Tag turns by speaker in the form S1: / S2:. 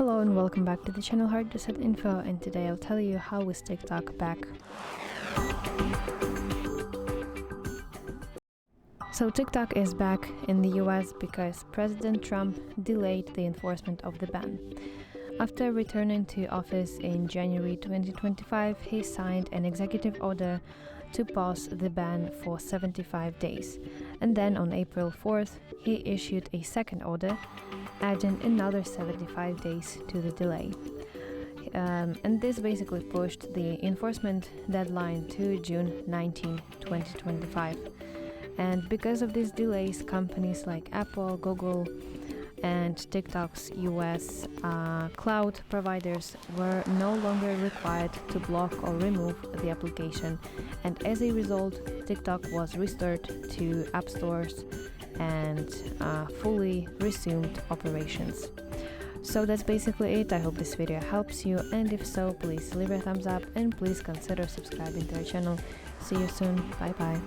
S1: Hello and welcome back to the channel HardReset.Info, and today I'll tell you how is TikTok back. So TikTok is back in the US because President Trump delayed the enforcement of the ban. After returning to office in January 2025, he signed an executive order to pause the ban for 75 days. And then on April 4th, he issued a second order, adding another 75 days to the delay. And this basically pushed the enforcement deadline to June 19, 2025. And because of these delays, companies like Apple, Google, and TikTok's US cloud providers were no longer required to block or remove the application, and as a result, TikTok was restored to app stores and fully resumed operations. So that's basically it. I hope this video helps you, and if so, please leave a thumbs up and please consider subscribing to our channel. See you soon. Bye bye.